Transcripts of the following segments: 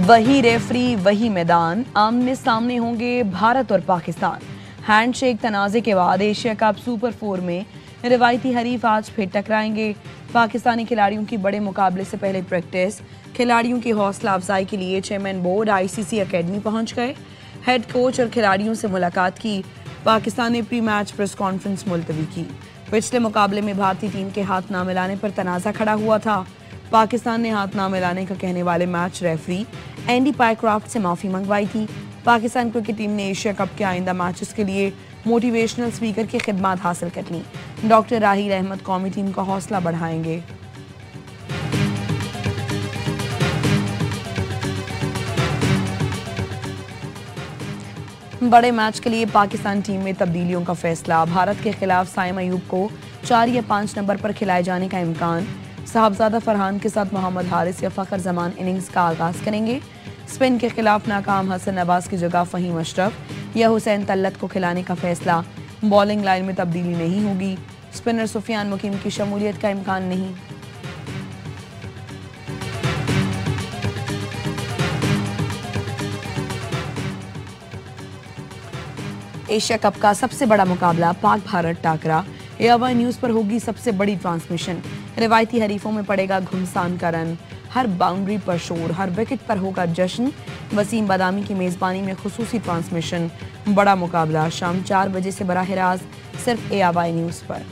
वही रेफरी वही मैदान, आमने सामने होंगे भारत और पाकिस्तान। हैंडशेक तनाज़े के बाद एशिया कप सुपर 4 में रिवायती हरीफ आज फिर टकराएंगे। पाकिस्तानी खिलाड़ियों की बड़े मुकाबले से पहले प्रैक्टिस, खिलाड़ियों की हौसला अफजाई के लिए चेयरमैन बोर्ड आईसीसी अकेडमी पहुंच गए। हेड कोच और खिलाड़ियों से मुलाकात की। पाकिस्तान ने प्री मैच प्रेस कॉन्फ्रेंस मुलतवी की। पिछले मुकाबले में भारतीय टीम के हाथ ना मिलाने पर तनाज़ा खड़ा हुआ था। पाकिस्तान ने हाथ ना मिलाने का कहने वाले मैच रेफरी एंडी पायक्राफ्ट से माफी मंगवाई थी। पाकिस्तान क्रिकेट टीम ने एशिया कप के आइंदा मैचेस के लिए मोटिवेशनल स्पीकर की खिदमत हासिल कर ली। डॉक्टर राहील अहमद कौमी टीम का हौसला बढ़ाएंगे। बड़े मैच के लिए पाकिस्तान टीम में तब्दीलियों का फैसला। भारत के खिलाफ साइम अयूब को 4 या 5 नंबर पर खिलाए जाने का इम्कान। साहबजादा फरहान के साथ मोहम्मद हारिस या फखर जमान इनिंग्स का आगाज करेंगे। स्पिन के खिलाफ नाकाम हसन नवाज की जगह फहीम अशरफ या हुसैन तल्लत को खिलाने का फैसला। बॉलिंग लाइन में तब्दीली नहीं होगी। स्पिनर सुफियान मुकीम की शमूलियत का इम्कान नहीं। एशिया कप का सबसे बड़ा मुकाबला पाक भारत टाकरा। एआईवाई न्यूज पर होगी सबसे बड़ी ट्रांसमिशन। रिवायती हरीफों में पड़ेगा घुमसान का रन। हर बाउंड्री पर शोर, हर विकेट पर होगा जश्न। वसीम बादामी की मेजबानी में खुसूसी ट्रांसमिशन। बड़ा मुकाबला शाम 4 बजे से बराह रास्त सिर्फ एआईवाई न्यूज पर।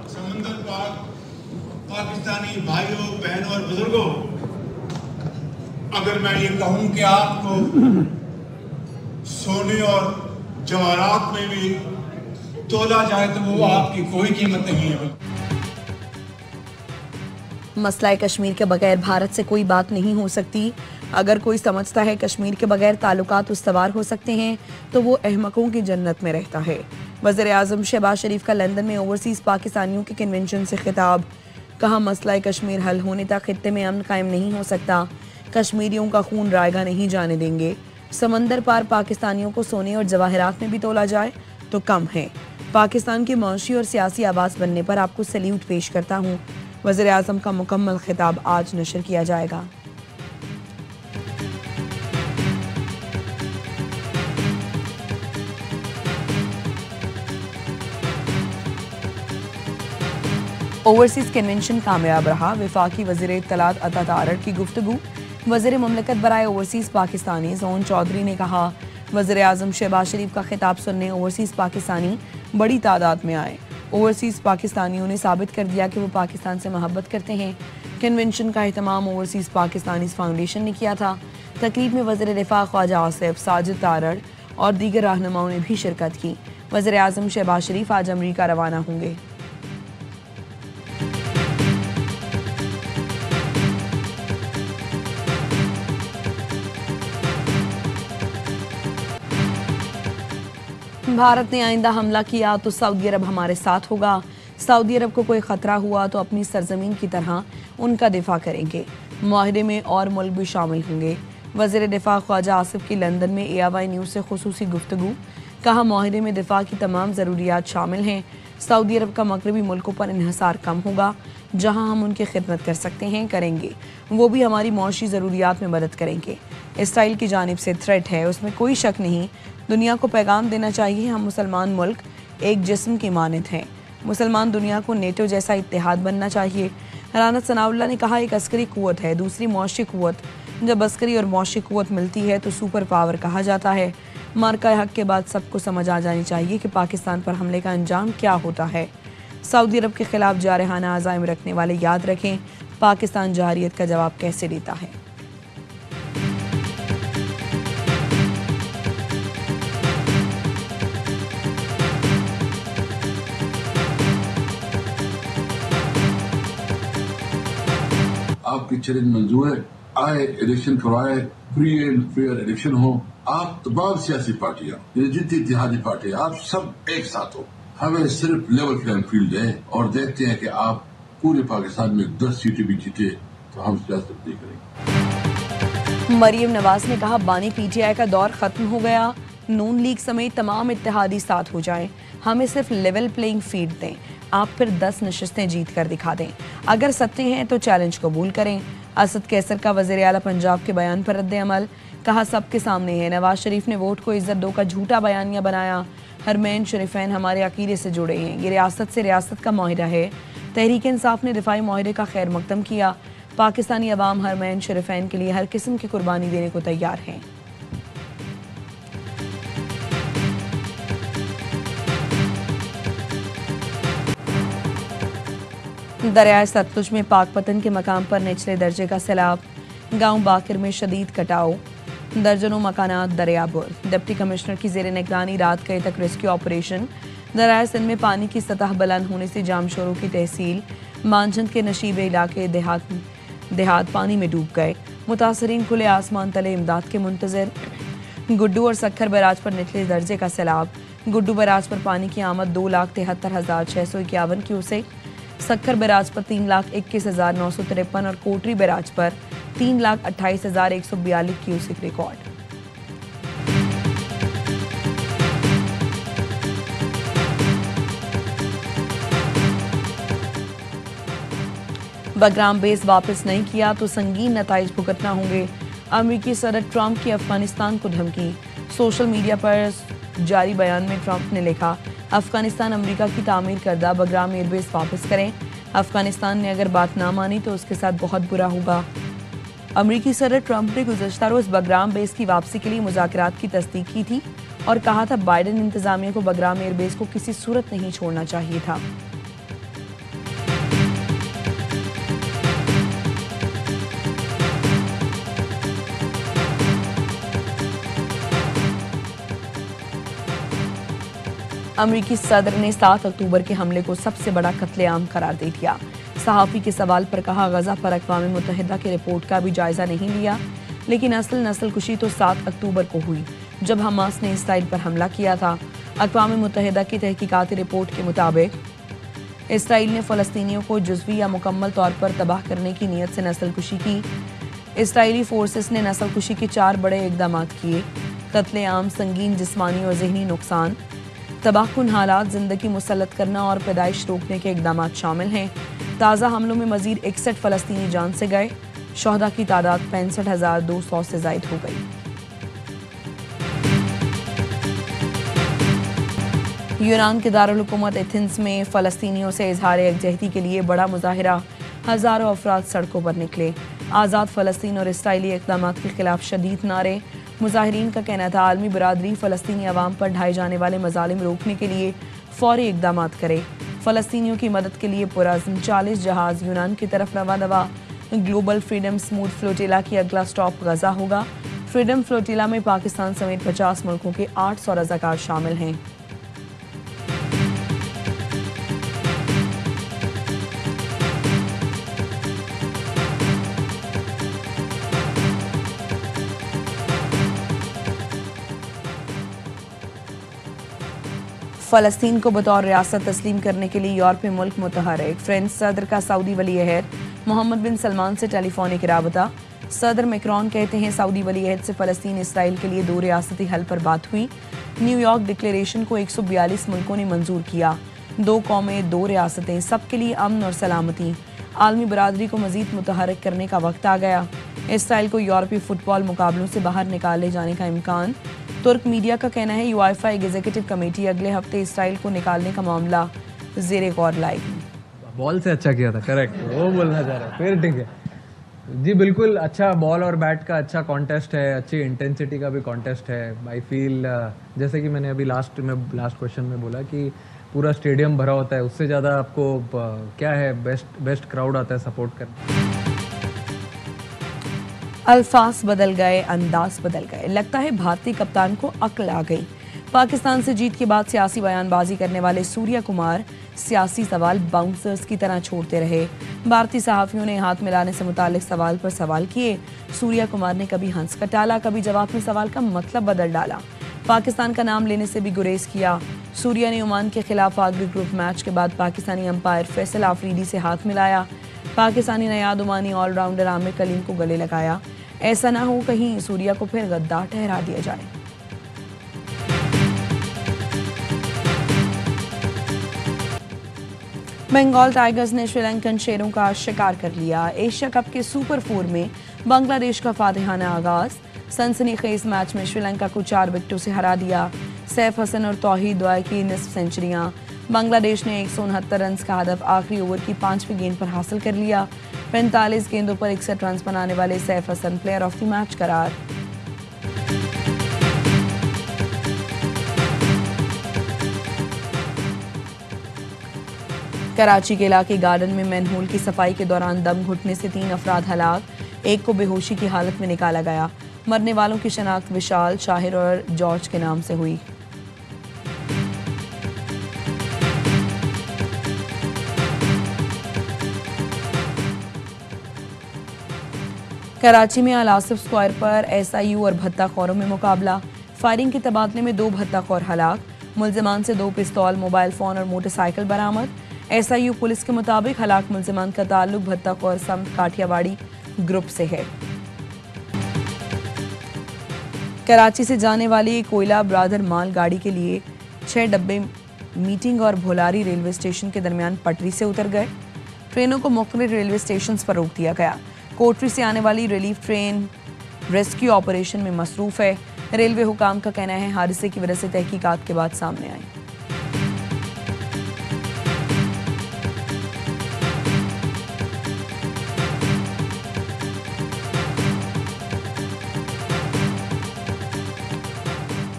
समंदर पार पाकिस्तानी भाइयों, बहनों और बुजुर्गों, अगर मैं ये कहूं कि आपको सोने और जवाहरात में भी तोला जाए तो वो आपकी कोई कीमत नहीं है। मसला कश्मीर के बगैर भारत से कोई बात नहीं हो सकती। अगर कोई समझता है कश्मीर के बगैर ताल्लुकात उस्तवार हो सकते हैं तो वो अहमकों की जन्नत में रहता है। वज़ीर आज़म शहबाज शरीफ का लंदन में ओवरसीज पाकिस्तानियों के कन्वेंशन से खिताब। कहा मसला कश्मीर हल होने तक खित्ते में अमन कायम नहीं हो सकता। कश्मीरियों का खून रायगा नहीं जाने देंगे। समंदर पार पाकिस्तानियों को सोने और जवाहरात में भी तोला जाए तो कम है। पाकिस्तान की मौशी और सियासी आवाज़ बनने पर आपको सैल्यूट पेश करता हूँ। वज़ीर आज़म का मुकम्मल खिताब आज नशर किया जाएगा। ओवरसीज कन्वेंशन कामयाब रहा। वफाकी वज़ीर इत्तलात अता तारड़ की गुफ्तगू। वज़ीर मुमलिकत बराए ओवरसीज पाकिस्तानी ज़ोन चौधरी ने कहा वज़ीर आज़म शहबाज शरीफ का खिताब सुनने ओवरसीज पाकिस्तानी बड़ी तादाद में आए। ओवरसीज पाकिस्तानियों ने साबित कर दिया कि वो पाकिस्तान से मोहब्बत करते हैं। कन्वेंशन का एहतमाम ओवरसीज पाकिस्तानी फाउंडेशन ने किया था। तकरीब में वज़ीर दिफा ख्वाजा आसिफ, साजिद तारड़ और दीगर रहनुमाओं ने भी शिरकत की। वज़ीर आज़म शहबाज शरीफ आज अमरीका रवाना होंगे। भारत ने आइंदा हमला किया तो सऊदी अरब हमारे साथ होगा। सऊदी अरब को कोई खतरा हुआ तो अपनी सरजमीन की तरह उनका दिफा करेंगे। मुआहदे में और मुल्क भी शामिल होंगे। वज़ीर दिफा ख्वाजा आसिफ की लंदन में एआईवाई न्यूज़ से खुसूसी गुफ्तगू। कहा मुआहदे में दिफा की तमाम ज़रूरियात शामिल हैं। सऊदी अरब का मगरबी मुल्कों पर इन्हिसार कम होगा। जहाँ हम उनकी खिदमत कर सकते हैं करेंगे। वो भी हमारी मौशी ज़रूरियात में मदद करेंगे। इसराइल की जानिब से थ्रेट है, उसमें कोई शक नहीं। दुनिया को पैगाम देना चाहिए हम मुसलमान मुल्क एक जिस्म की मानद हैं। मुसलमान दुनिया को नेटो जैसा इत्तेहाद बनना चाहिए। राना सनाउल्लाह ने कहा एक अस्करी कुव्वत है, दूसरी मौशी कुव्वत। जब अस्करी और मौशी कुव्वत मिलती है तो सुपर पावर कहा जाता है। मार्का हक के बाद सबको समझ आ जानी चाहिए कि पाकिस्तान पर हमले का अंजाम क्या होता है। सऊदी अरब के खिलाफ जारहाना अज़ाइम रखने वाले याद रखें पाकिस्तान जारियत का जवाब कैसे देता है। आपकी चैलेंज मंजूर है। आए इलेक्शन करवाए, फ्री एंड फेयर इलेक्शन हो। आप तमाम सियासी पार्टियां, जितनी इत्तेहादी पार्टी, आप सब एक साथ हो। हमें सिर्फ लेवल प्लेइंग फील्ड है और देखते हैं कि आप पूरे पाकिस्तान में 10 सीटें भी जीते तो हम सियासत नहीं करेंगे। मरियम नवाज ने कहा बानी पीटीआई का दौर खत्म हो गया। नून लीग समेत तमाम इत्तेहादी साथ हो जाएं, हमें सिर्फ लेवल प्लेइंग फील्ड दें, आप फिर 10 नशिस्तें जीत कर दिखा दें। अगर सत्ते हैं तो चैलेंज कबूल करें। असद कैसर का वज़ीर आला पंजाब के बयान पर रद्द अमल, कहा सबके सामने है, नवाज शरीफ ने वोट को इज्जत दो का झूठा बयानिया बनाया। हरमैन शरीफैन हमारे अकीदे से जुड़े हैं, ये रियासत से रियासत का माहिरा है। तहरीक इंसाफ ने दिफाई माहिरे का खैर मकदम किया। पाकिस्तानी अवाम हरमैन शरीफैन के लिए हर किस्म की कुर्बानी देने को तैयार हैं। दरियाए सतलुज में पाकपतन के मकाम पर निचले दर्जे का सैलाब, गांव बाकिर में शदीद कटाव, दर्जनों मकानात दरियाबुर। डिप्टी कमिश्नर की जेर निगरानी रात गए तक रेस्क्यू ऑपरेशन। दरियाए सिंध में पानी की सतह बुलंद होने से जामशोरों की तहसील मानझंद के नशीबे इलाके देहात पानी में डूब गए। मुतासरीन खुले आसमान तले इमदाद के मुंतजर। गुड्डू और सक्खर बैराज पर निचले दर्जे का सैलाब, गुड्डू बैराज पर पानी की आमद 2,73,651 क्यूसेक, सक्खर बैराज पर 3,21,953 और कोटरी बैराज पर 3,28,142 क्यूसेक रिकॉर्ड। बगराम बेस वापस नहीं किया तो संगीन नताइज भुगतना होंगे। अमेरिकी सदर ट्रंप की अफगानिस्तान को धमकी। सोशल मीडिया पर जारी बयान में ट्रंप ने लिखा, अफगानिस्तान अमेरिका की तामीर करदा बगराम एयरबेस वापस करें। अफगानिस्तान ने अगर बात ना मानी तो उसके साथ बहुत बुरा होगा। अमेरिकी सदर ट्रंप ने गुज़श्ता रोज़ बगराम बेस की वापसी के लिए मुज़ाकरात की तस्दीक की थी और कहा था बाइडेन इंतजामिया को बगराम एयरबेस को किसी सूरत नहीं छोड़ना चाहिए था। अमेरिकी सदर ने 7 अक्टूबर के हमले को सबसे बड़ा कत्लेआम करार दे दिया। सहाफ़ी के सवाल पर कहा, गजा पर अक़वाम मुत्तहिदा की रिपोर्ट का भी जायजा नहीं लिया, लेकिन असल नस्लकुशी तो 7 अक्टूबर को हुई जब हमास ने इसराइल पर हमला किया था। अक़वाम मुत्तहिदा की तहकीकाती रिपोर्ट के मुताबिक इसराइल ने फ़लस्तीनियों को जुज़वी या मुकम्मल तौर पर तबाह करने की नीयत से नस्लकुशी की। इसराइली फोर्सेस ने नस्लकुशी के 4 बड़े इक़दाम किए। कत्लेआम, संगीन जिस्मानी और ज़हनी नुकसान, तबाहकुन हालात, जिंदगी मुसल्लत करना और पैदाइश रोकने के इक़दाम शामिल हैं। ताज़ा हमलों में मज़ीद 61 फ़लस्तीनी जान से गए। शोहदा की तादाद 65,200 से ज़ायद हो गई। यूनान के दारुल हुकूमत एथेंस में फ़लस्तीनियों से इजहार यकजहती के लिए बड़ा मुजाहिरा, हज़ारों अफराद सड़कों पर निकले। आज़ाद फ़लस्तीन और इसराइली इक़दाम के खिलाफ शदीद नारे। मुजाहिरीन का कहना था आलमी बरादरी फ़लस्तीनी अवाम पर ढाए जाने वाले मज़ालिम रोकने के लिए फ़ौरी इक़दाम करे। फ़लस्तीनियों की मदद के लिए पुरअज़्म 40 जहाज़ यूनान की तरफ रवा दवा। ग्लोबल फ्रीडम स्मूथ फ्लोटिला की अगला स्टॉप गजा होगा। फ्रीडम फ्लोटिला में पाकिस्तान समेत 50 मुल्कों के 800 रज़ाकार शामिल हैं। फ़लस्तीन को बतौर रियासत तस्लीम करने के लिए यूरोपीय मुल्क मुतहर्रिक। फ्रेंच सदर का सऊदी वली-ए-अहद मोहम्मद बिन सलमान से टेलीफोनिक राबता। सदर मैक्रोन कहते हैं सऊदी वली-ए-अहद से फ़लस्तीन इसराइल के लिए 2 रियासती हल पर बात हुई। न्यूयॉर्क डिक्लेरेशन को 142 मुल्कों ने मंजूर किया। 2 कौमें 2 रियासतें, सबके लिए अमन और सलामती। आलमी बरादरी को मज़ीद मुतहर्रिक करने का वक्त आ गया। इसराइल को यूरोपीय फुटबॉल मुकाबलों से बाहर निकाले जाने का इम्कान। तुर्क मीडिया का कहना है यूएफए एग्जीक्यूटिव कमेटी अगले हफ्ते इसराइल को निकालने का मामला ज़ेरे गौर लाएगी। बॉल से अच्छा किया था, करेक्ट, वो बोलना चाह रहा है, फिर ठीक है जी। बिल्कुल अच्छा बॉल और बैट का अच्छा कॉन्टेस्ट है, अच्छी इंटेंसिटी का भी कॉन्टेस्ट है। आई फील जैसे कि मैंने अभी लास्ट क्वेश्चन में बोला कि पूरा स्टेडियम भरा होता है, उससे ज़्यादा आपको क्या है, बेस्ट क्राउड आता है सपोर्ट करने। अल्फाज बदल गए, अंदाज बदल गए। लगता है भारतीय कप्तान को अक्ल आ गई। पाकिस्तान से जीत के बाद सियासी बयानबाजी करने वाले सूर्या कुमार सियासी सवाल बाउंसर्स की तरह छोड़ते रहे। भारतीय सहाफ़ियों ने हाथ मिलाने से मुतालिक सवाल पर सवाल किए। सूर्या कुमार ने कभी हंस कर टाला, कभी जवाब में सवाल का मतलब बदल डाला। पाकिस्तान का नाम लेने से भी गुरेज किया। सूर्या ने ओमान के खिलाफ आखिरी ग्रुप मैच के बाद पाकिस्तानी अंपायर फैसल आफरीदी से हाथ मिलाया। पाकिस्तानी नयाद ओमानी ऑलराउंडर आमिर कलीम को गले लगाया। ऐसा ना हो कहीं सूर्या को फिर गद्दार ठहरा दिया जाए। बंगाल टाइगर्स ने श्रीलंकन शेरों का शिकार कर लिया। एशिया कप के सुपर 4 में बांग्लादेश का फातिहाना आगाज। सनसनीखेज मैच में श्रीलंका को 4 विकेटों से हरा दिया। सैफ हसन और तौहीद दुआ की निस्फ सेंचुरियां। बांग्लादेश ने 169 रन का हदफ आखिरी ओवर की 5वीं गेंद पर हासिल कर लिया। 45 गेंदों पर 61 रन बनाने वाले Saif Hasan player of the match करार। कराची के इलाके गार्डन में मैनहोल की सफाई के दौरान दम घुटने से 3 अफराद हलाक, एक को बेहोशी की हालत में निकाला गया। मरने वालों की शनाख्त विशाल, शाहिर और जॉर्ज के नाम से हुई। कराची में अल आसिफ स्क्वायर पर SIU और भत्ताखोरों में मुकाबला। फायरिंग के तबादले में 2 भत्ताखोर हलाक। मुल्जिमान से 2 पिस्तौल, मोबाइल फोन और मोटरसाइकिल बरामद। SIU पुलिस के मुताबिक हलाक मुल्जिमान का ताल्लुक भत्ताखोर समत काठियावाड़ी ग्रुप से है। कराची से जाने वाली कोयला ब्रादर माल गाड़ी के लिए 6 डब्बे मीटिंग और भोलारी रेलवे स्टेशन के दरमियान पटरी से उतर गए। ट्रेनों को मुख्तलिफ रेलवे स्टेशन पर रोक दिया गया। कोटरी से आने वाली रिलीफ ट्रेन रेस्क्यू ऑपरेशन में मसरूफ है। रेलवे हुकाम का कहना है हादसे की वजह से तहकीकात के बाद सामने आई।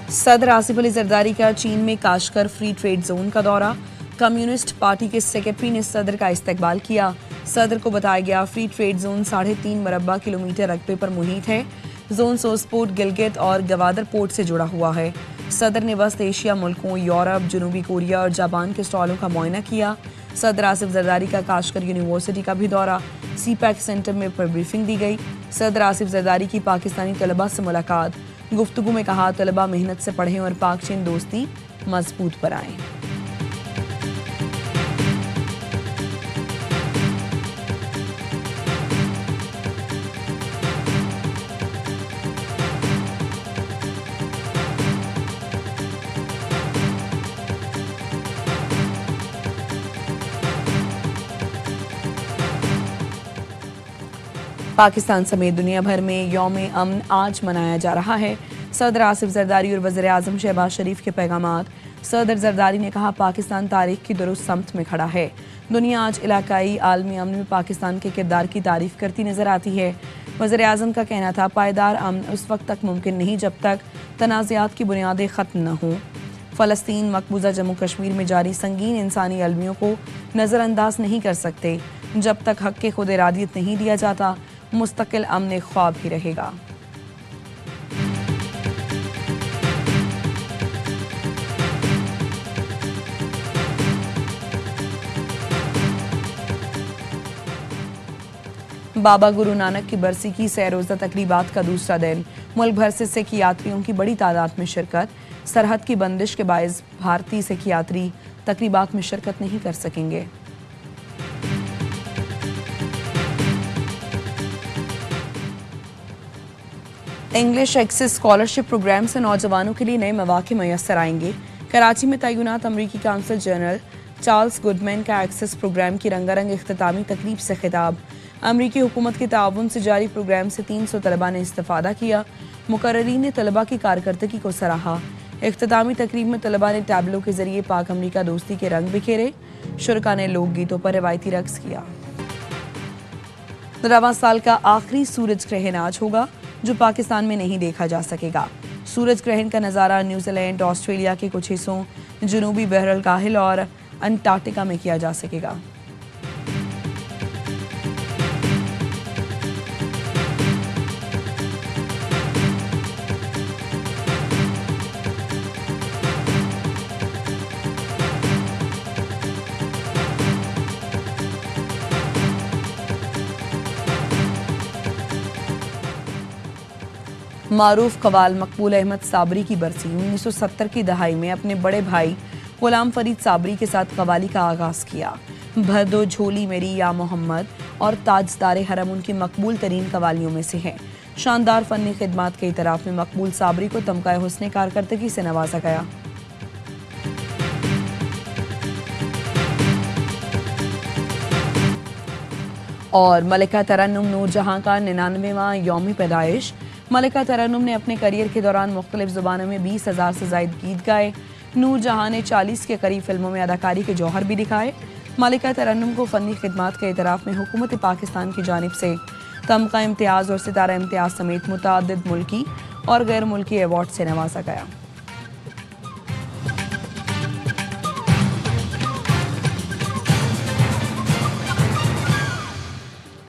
सदर आसिफ अली जरदारी का चीन में काशगर फ्री ट्रेड जोन का दौरा। कम्युनिस्ट पार्टी के सेक्रेटरी ने सदर का इस्तकबाल किया। सदर को बताया गया फ्री ट्रेड जोन 3.5 मरबा किलोमीटर रकबे पर मुहित है। जोन सोसपोर्ट, गिलगित और गवादर पोर्ट से जुड़ा हुआ है। सदर ने वस्त एशिया मुल्कों, यूरोप, जनूबी कोरिया और जापान के स्टॉलों का मुआयना किया। सदर आसिफ जरदारी का काशगर यूनिवर्सिटी का भी दौरा। CPAC सेंटर में पर ब्रीफिंग दी गई। सदर आसिफ जरदारी की पाकिस्तानी तलबा से मुलाकात। गुफ्तगू में कहा तलबा मेहनत से पढ़ें और पाक चीन दोस्ती मजबूत बनाएं। पाकिस्तान समेत दुनिया भर में यौम अमन आज मनाया जा रहा है। सदर आसिफ जरदारी और वज़ीर आज़म शहबाज शरीफ के पैगामात। सदर जरदारी ने कहा पाकिस्तान तारीख की दुरुस्त समत में खड़ा है। दुनिया आज इलाकाई आलमी अमन में पाकिस्तान के किरदार की तारीफ करती नजर आती है। वज़ीर आज़म का कहना था पायदार अमन उस वक्त तक मुमकिन नहीं जब तक तनाज़ात की बुनियादें ख़त्म न हों। फ़लस्तीन मकबूजा जम्मू कश्मीर में जारी संगीन इंसानी अलमियों को नज़रअंदाज नहीं कर सकते। जब तक हक़ के खुद इरादियत नहीं दिया जाता मुस्तकिल अमन ख्वाब ही रहेगा। बाबा गुरु नानक की बरसी की सैरोज़ा तकरीबात का दूसरा दिन। मुल्क भर से सिख यात्रियों की बड़ी तादाद में शिरकत। सरहद की बंदिश के बायस भारतीय सिख यात्री तकरीबात में शिरकत नहीं कर सकेंगे। इंग्लिश एक्सेस स्कॉलरशिप प्रोग्राम से नौजवानों के लिए नए मौके मैसर आएंगे। कराची में तैनात अमरीकी काउंसिल जनरल चार्ल्स गुडमैन का एक्सेस प्रोग्राम की रंगारंग इख्तितामी तकरीब से खिताब। अमरीकी हुकूमत के ताउन से जारी प्रोग्राम से 300 तलबा ने इस्तिफादा किया। मुकर्ररीन ने तलबा की कारकर्दगी को सराहा। इख्तितामी तकरीब में तलबा ने टैबलो के जरिए पाक अमरीका दोस्ती के रंग बिखेरे। शुरका ने लोकगीतों पर रवायती रक्स किया। रवां साल का आखिरी सूरज ग्रहण आज होगा जो पाकिस्तान में नहीं देखा जा सकेगा। सूरज ग्रहण का नज़ारा न्यूजीलैंड, ऑस्ट्रेलिया के कुछ हिस्सों, जनूबी बहरुल काहिल और अंटार्कटिका में किया जा सकेगा। मारूफ कवाल मकबूल अहमद साबरी की बरसी। 1970 की दहाई में अपने बड़े भाई गुलाम फरीद साबरी के साथ कवाली का आगाज किया। भर दो झोली मेरी या मोहम्मद और ताजदार हरम उनकी मकबूल तरीन कवालियों में से हैं। शानदार फनी खिदमात के इतराफ में मकबूल साबरी को तमगाए हुस्ने कारकर्दगी से नवाजा गया। और मलिका तरन्नुम नूरजहां का 99वां यौम पैदाइश। मलिका तरन्नुम ने अपने करियर के दौरान मुख्तलिफ ज़ुबानों में 20,000 से ज़ायद गीत गाए। नूरजहां ने 40 के करीब फिल्मों में अदाकारी के जौहर भी दिखाए। मलिका तरन्नुम को फ़नी खिदमात के एतराफ़ में हुकूमत पाकिस्तान की जानिब से तमगा इम्तियाज़ और सितारा इम्तियाज़ समेत मुतअद्दिद मुल्की और गैर मुल्की अवार्ड से नवाजा गया।